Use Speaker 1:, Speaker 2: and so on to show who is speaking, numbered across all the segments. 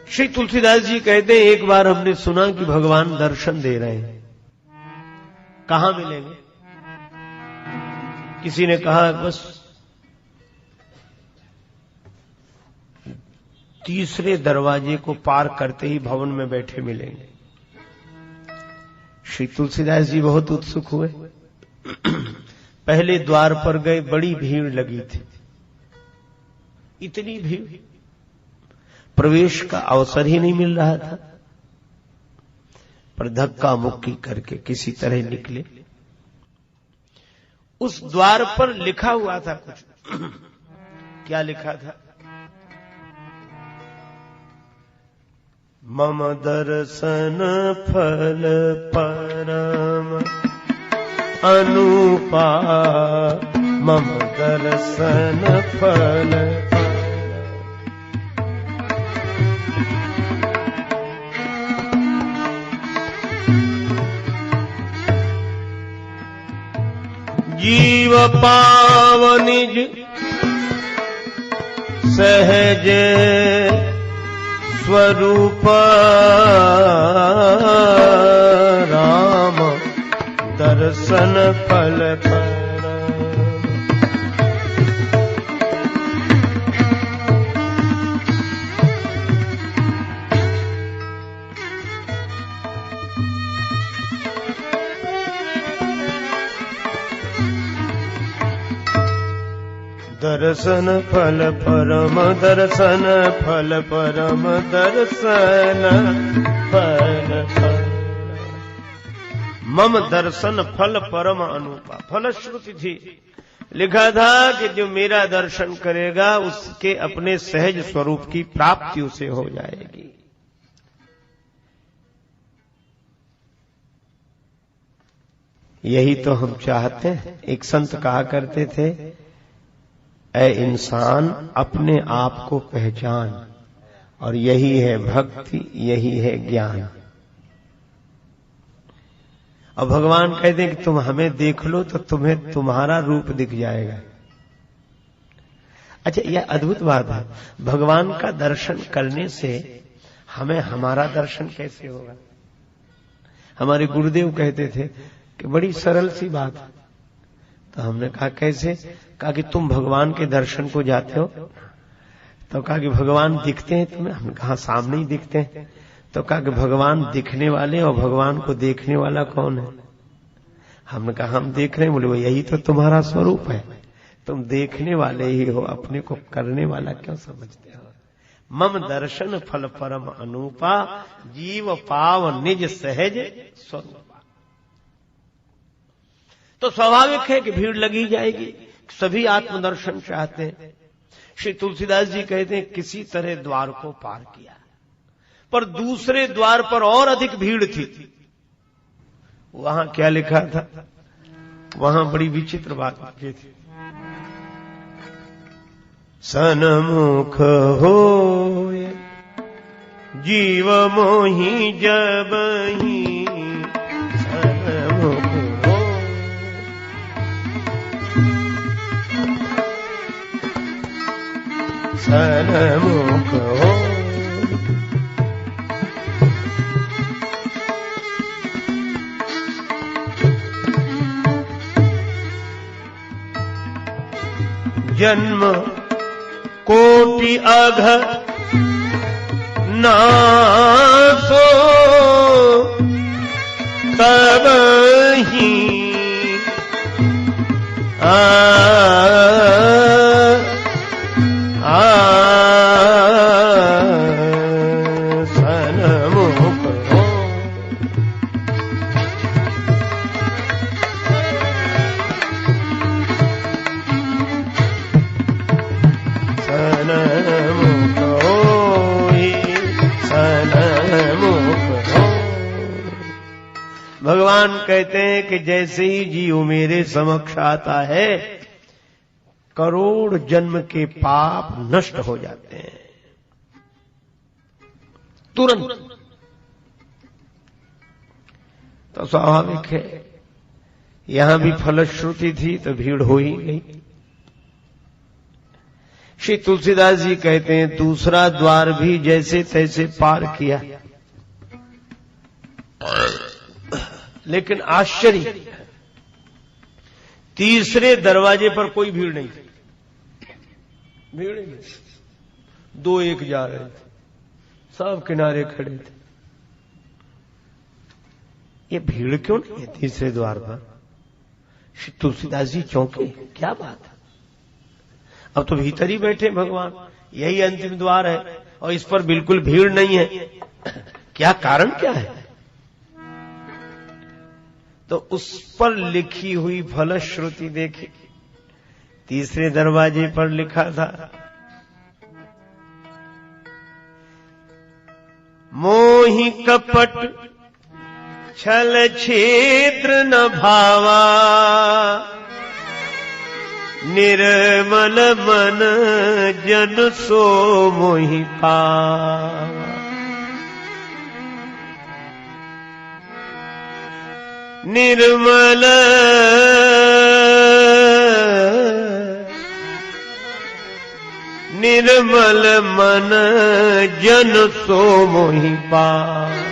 Speaker 1: श्री तुलसीदास जी कहते हैं, एक बार हमने सुना कि भगवान दर्शन दे रहे हैं। कहां मिलेंगे? किसी ने कहा बस तीसरे दरवाजे को पार करते ही भवन में बैठे मिलेंगे। श्री तुलसीदास जी बहुत उत्सुक हुए। पहले द्वार पर गए, बड़ी भीड़ लगी थी। इतनी भीड़, प्रवेश का अवसर ही नहीं मिल रहा था। पर धक्का मुक्की करके किसी तरह निकले। उस द्वार पर लिखा हुआ था कुछ। क्या लिखा था? मम दर्शन फल परम अनुपा, मम दर्शन फल जीव पाव निज सहज स्वरूप, राम दर्शन फल पर। दर्शन फल परम दर्शन फल परम दर्शन फल पर। मम दर्शन फल परम अनुपा। फलश्रुति थी, लिखा था कि जो मेरा दर्शन करेगा उसके अपने सहज स्वरूप की प्राप्ति उसे हो जाएगी। यही तो हम चाहते हैं। एक संत कहा करते थे, ऐ इंसान अपने आप को पहचान, और यही है भक्ति, यही है ज्ञान। और भगवान कहते हैं कि तुम हमें देख लो तो तुम्हें तुम्हारा रूप दिख जाएगा। अच्छा, यह अद्भुत बात है। भगवान का दर्शन करने से हमें हमारा दर्शन कैसे होगा? हमारे गुरुदेव कहते थे कि बड़ी सरल सी बात। तो हमने कहा कैसे? कहा कि तुम भगवान के दर्शन को जाते हो, तो कहा कि भगवान दिखते हैं तुम्हें? हमने कहा सामने ही दिखते हैं। तो कहा कि भगवान दिखने वाले और भगवान को देखने वाला कौन है? हमने कहा हम देख रहे हैं। बोले वो यही तो तुम्हारा स्वरूप है, तुम देखने वाले ही हो, अपने को करने वाला क्यों समझते हो? मम दर्शन फल परम अनुपा, जीव पाव निज सहज स्वरूप। तो स्वाभाविक है कि भीड़ लगी जाएगी, सभी आत्मदर्शन चाहते हैं। श्री तुलसीदास जी कहते हैं किसी तरह द्वार को पार किया, पर दूसरे द्वार पर और अधिक भीड़ थी। वहां क्या लिखा था? वहां बड़ी विचित्र बात लिखी थी। सन्मुख होय जीव मोहि जबहि, सन्मुख सन्मुख हो। जन्म कोटि अघ नासो तबहि, सन्मुख हो। सन्मुख होई, सन्मुख हो। भगवान कहते हैं कि जैसे ही जीव मेरे समक्ष आता है, करोड़ जन्म के पाप नष्ट हो जाते हैं तुरंत। तो स्वाभाविक है, यहां भी फलश्रुति थी तो भीड़ हो ही गई। श्री तुलसीदास जी कहते हैं दूसरा द्वार भी जैसे तैसे पार किया, लेकिन आश्चर्य, तीसरे दरवाजे पर कोई भीड़ नहीं थी। भीड़ नहीं, दो एक जा रहे थे, सब किनारे खड़े थे। ये भीड़ क्यों नहीं है तीसरे द्वार पर? श्री तुलसीदास जी चौंके, क्या बात है, अब तो भीतर ही बैठे भगवान, यही अंतिम द्वार है और इस पर बिल्कुल भीड़ नहीं है, क्या कारण क्या है? तो उस पर लिखी हुई फलश्रुति देखी। तीसरे दरवाजे पर लिखा था, मोहि कपट छल छिद्र न भावा, निर्मल मन जन सो मोहि पावा। निर्मल निर्मल मन जन सो मोहि पावा।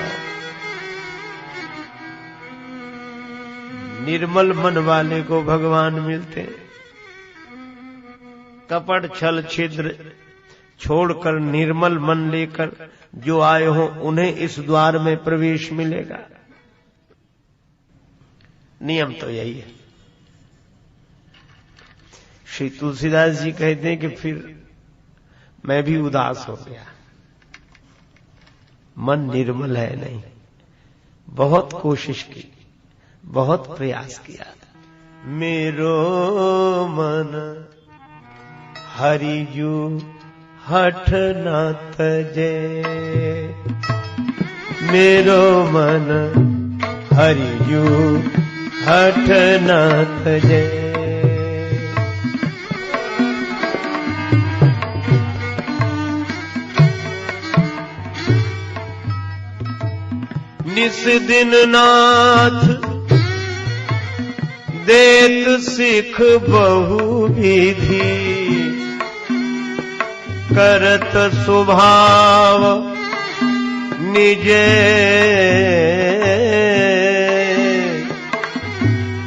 Speaker 1: निर्मल मन वाले को भगवान मिलते हैं। कपट छल छिद्र छोड़कर निर्मल मन लेकर जो आए हो उन्हें इस द्वार में प्रवेश मिलेगा। नियम तो यही है। श्री तुलसीदास जी कहते हैं कि फिर मैं भी उदास हो गया, मन निर्मल है नहीं। बहुत कोशिश की, बहुत प्रयास किया, मेरो मन हरिजू हठ न तजे, मेरो मन हरिजू हठ न तजे। निस दिन नाथ देत सिख बहु विधि, करत स्वभाव निजे,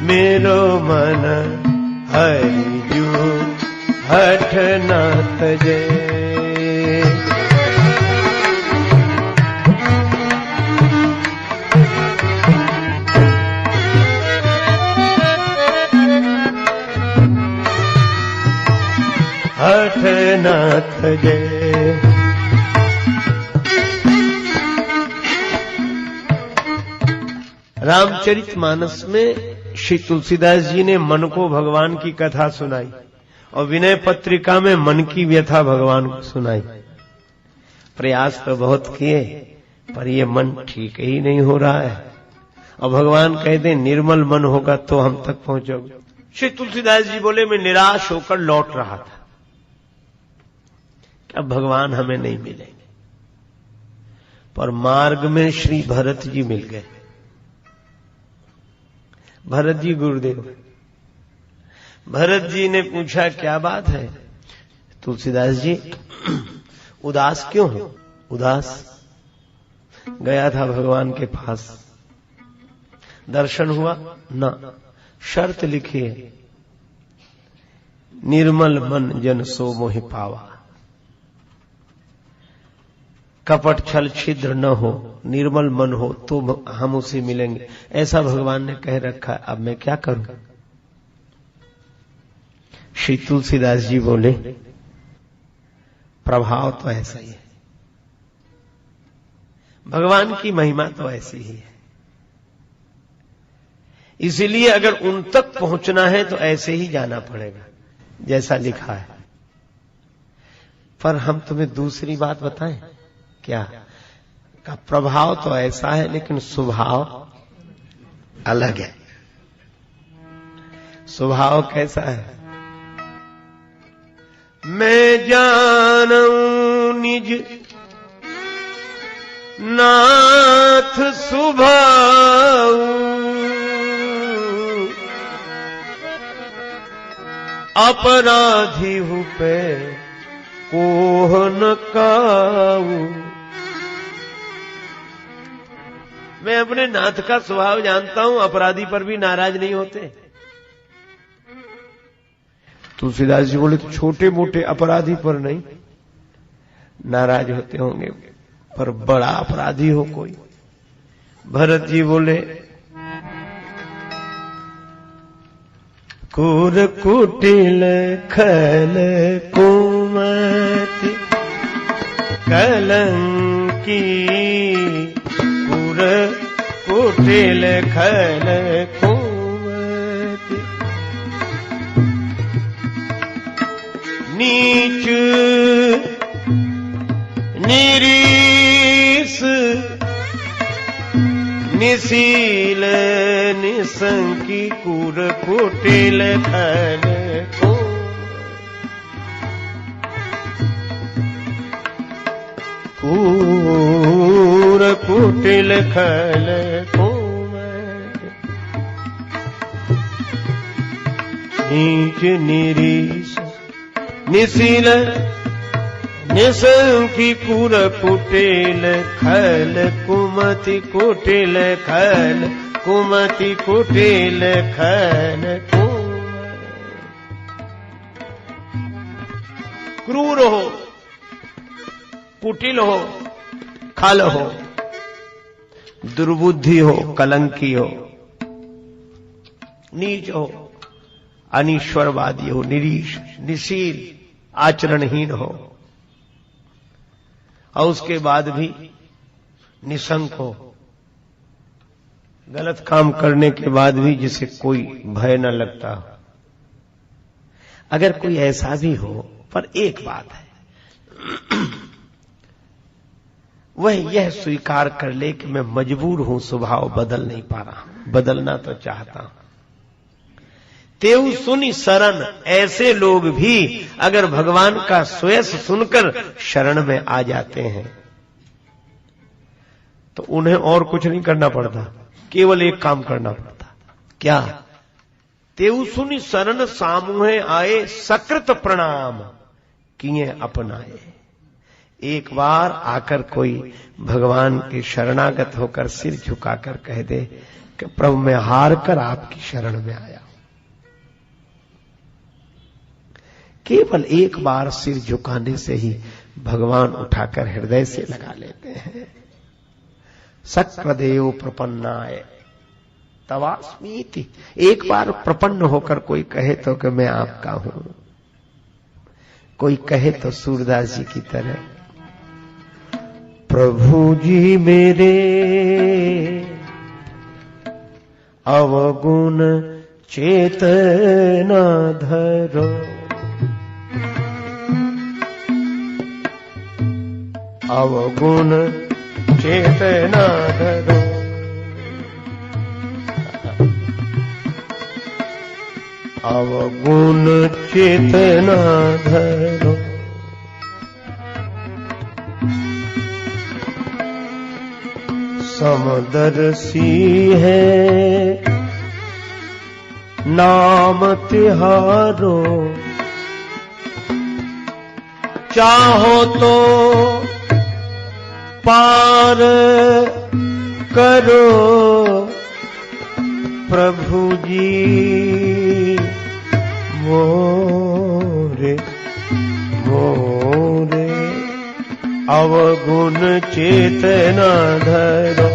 Speaker 1: मेरो मन हरिजू हठ न तजे। हठ न तजे। रामचरितमानस में श्री तुलसीदास जी ने मन को भगवान की कथा सुनाई और विनय पत्रिका में मन की व्यथा भगवान को सुनाई। प्रयास तो बहुत किए पर ये मन ठीक ही नहीं हो रहा है और भगवान कहते निर्मल मन होगा तो हम तक पहुंचोगे। श्री तुलसीदास जी बोले मैं निराश होकर लौट रहा था, अब भगवान हमें नहीं मिलेंगे। पर मार्ग में श्री भरत जी मिल गए। भरत जी गुरुदेव। भरत जी ने पूछा क्या बात है तुलसीदास जी, उदास क्यों हो? उदास गया था भगवान के पास, दर्शन हुआ ना, शर्त लिखी है, निर्मल मन जन सो मोहि पावा। कपट छल छिद्र न हो, निर्मल मन हो तो हम उसे मिलेंगे, ऐसा भगवान ने कह रखा है। अब मैं क्या करूं? श्री तुलसीदास जी बोले प्रभाव तो ऐसा ही है, भगवान की महिमा तो ऐसी ही है, इसीलिए अगर उन तक पहुंचना है तो ऐसे ही जाना पड़ेगा जैसा लिखा है। पर हम तुम्हें दूसरी बात बताएं क्या? का प्रभाव तो ऐसा है लेकिन स्वभाव अलग है। स्वभाव कैसा है? मैं जानूं निज नाथ स्वभाव, अपराधी हूं पे कोह न काऊ। मैं अपने नाथ का स्वभाव जानता हूं, अपराधी पर भी नाराज नहीं होते। तुलसीदास जी बोले तो छोटे मोटे अपराधी पर नहीं नाराज होते होंगे, पर बड़ा अपराधी हो कोई। भरत जी बोले कुर कुटिल खल कुमति कलंकी, कुर कुटिल खल कुमति नीच निरीस निशील निसंकी, कुर कुटिल खल कुर कुटिल खल नीच निरीस निशील निसंकी, कुर कुटिल खल कुमति कुटिल खल कुमति कुटिल खल क्रूर हो, कुटिल हो, खल हो, दुर्बुद्धि हो, कलंकी हो, नीच हो, अनीश्वरवादी हो, निरीश निशील आचरणहीन हो, और उसके बाद भी निशंक हो, गलत काम करने के बाद भी जिसे कोई भय न लगता हो। अगर कोई ऐसा भी हो, पर एक बात है, वह यह स्वीकार कर ले कि मैं मजबूर हूं, स्वभाव बदल नहीं पा रहा, बदलना तो चाहता हूं। तेऊ सुनी शरण, ऐसे लोग भी अगर भगवान का स्वयं सुनकर शरण में आ जाते हैं तो उन्हें और कुछ नहीं करना पड़ता, केवल एक काम करना पड़ता। क्या? तेऊ सुनी शरण सामूहे आए, सकृत प्रणाम किए अपनाए। एक बार आकर कोई भगवान के शरणागत होकर सिर झुकाकर कह दे कि प्रभु मैं हार कर आपकी शरण में आया। केवल एक बार सिर झुकाने से ही भगवान उठाकर हृदय से लगा लेते हैं। सक्रदेव प्रपन्नाय तवास्मीति। एक बार प्रपन्न होकर कोई कहे तो कि मैं आपका हूं, कोई कहे तो सूरदास जी की तरह प्रभु जी मेरे अवगुण चेतना धरो, अवगुण चेतना धरो, अवगुण चेतना धरो। समदर्शी है नाम तिहारो, चाहो तो पार करो प्रभु जी मोरे मोरे, अवगुण चेतना धरो।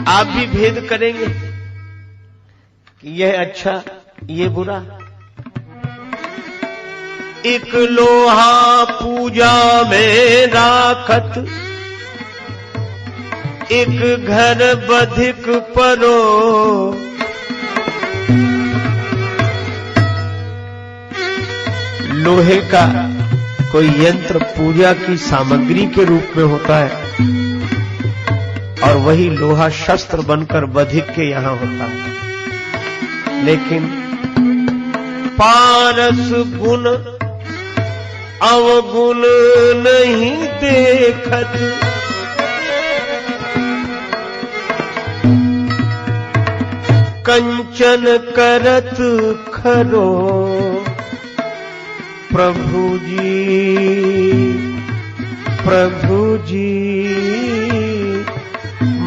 Speaker 1: आप भी भेद करेंगे कि यह अच्छा ये बुरा। एक लोहा पूजा में राखत, एक घर बधिक परो, लोहे का कोई यंत्र पूजा की सामग्री के रूप में होता है और वही लोहा शस्त्र बनकर बधिक के यहां होता है। लेकिन पारस गुण अवगुण नहीं देखत, कंचन करत खरो प्रभु जी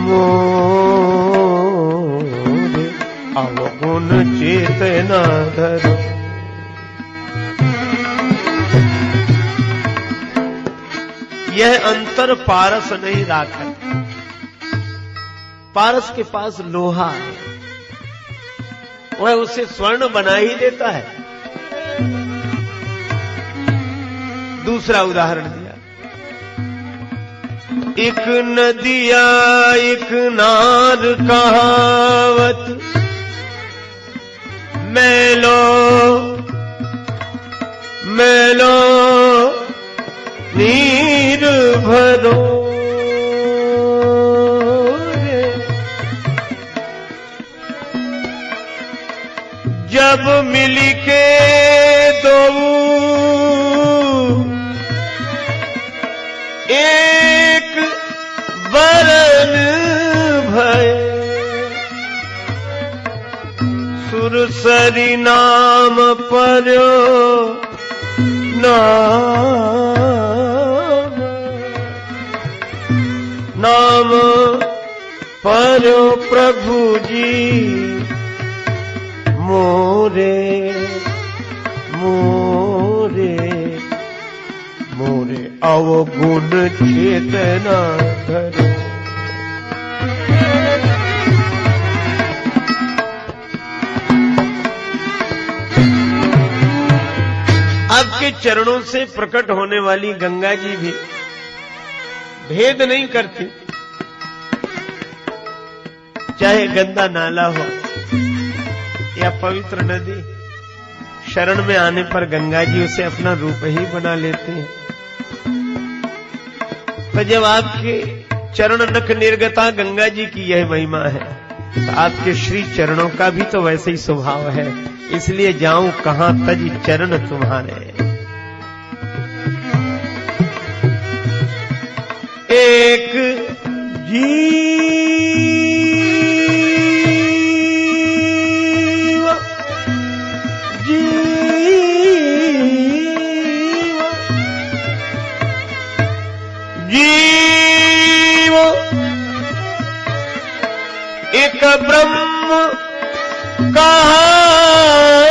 Speaker 1: मोरे अवगुण चेतना धरो। यह अंतर पारस नहीं राखत। पारस के पास लोहा है, वह उसे स्वर्ण बना ही देता है। दूसरा उदाहरण दिया, एक नदिया एक नार कहावत, मैलो मैलो नीर भरो रे। जब मिली के दो एक बरन भय, सुरसरी नाम पर्यो नाम पर्यो प्रभु जी मोरे मोरे मोरे अवगुण चेतना धरो। आपके चरणों से प्रकट होने वाली गंगा जी भी भेद नहीं करती, चाहे गंदा नाला हो या पवित्र नदी, शरण में आने पर गंगा जी उसे अपना रूप ही बना लेते हैं। तो जब आपके चरण नख निर्गता गंगा जी की यह महिमा है, तो आपके श्री चरणों का भी तो वैसे ही स्वभाव है। इसलिए जाऊं कहां तज चरण तुम्हारे, एक जीव जीव एक ब्रह्म कहावत,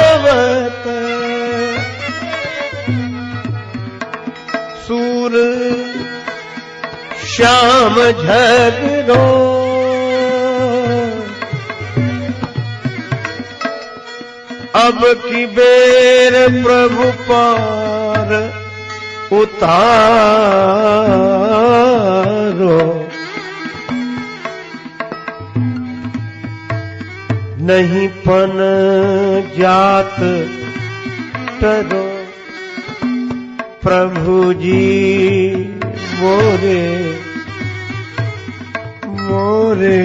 Speaker 1: सूर श्याम झगरो अब की बेर प्रभु पार उतारो, नहीं पन जात टरो प्रभु जी मोरे मोरे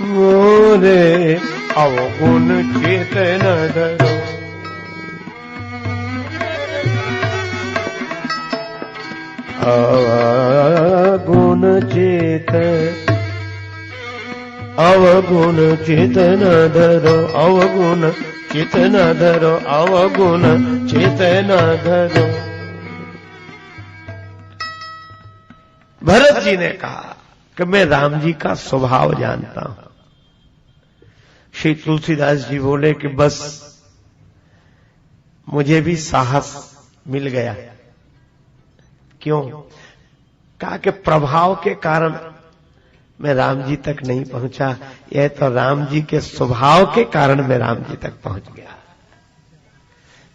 Speaker 1: मोरे अवगुण चेतना धरो। अवगुण चेतना धरो, अवगुण चेतना धरो, अवगुण चेतना धरो। भरत जी ने कहा कि मैं राम जी का स्वभाव जानता हूं। श्री तुलसीदास जी बोले कि बस मुझे भी साहस मिल गया। क्यों? कहा कि प्रभाव के कारण मैं राम जी तक नहीं पहुंचा, यह तो राम जी के स्वभाव के कारण मैं राम जी तक पहुंच गया।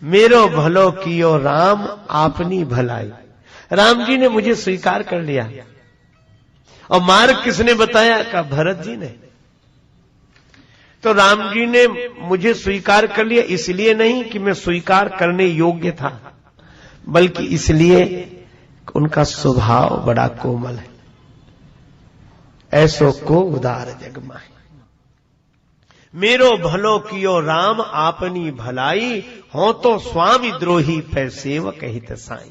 Speaker 1: मेरो भलो कियो राम आपनी भलाई, राम जी ने मुझे स्वीकार कर लिया। और मार्ग किसने बताया? का भरत जी ने। तो राम जी ने मुझे स्वीकार कर लिया इसलिए नहीं कि मैं स्वीकार करने योग्य था, बल्कि इसलिए कि उनका स्वभाव बड़ा कोमल है। ऐसो को उदार जग माही, मेरो भलो कियो राम आपनी भलाई, हो तो स्वामी द्रोही पै सेवक हित साई।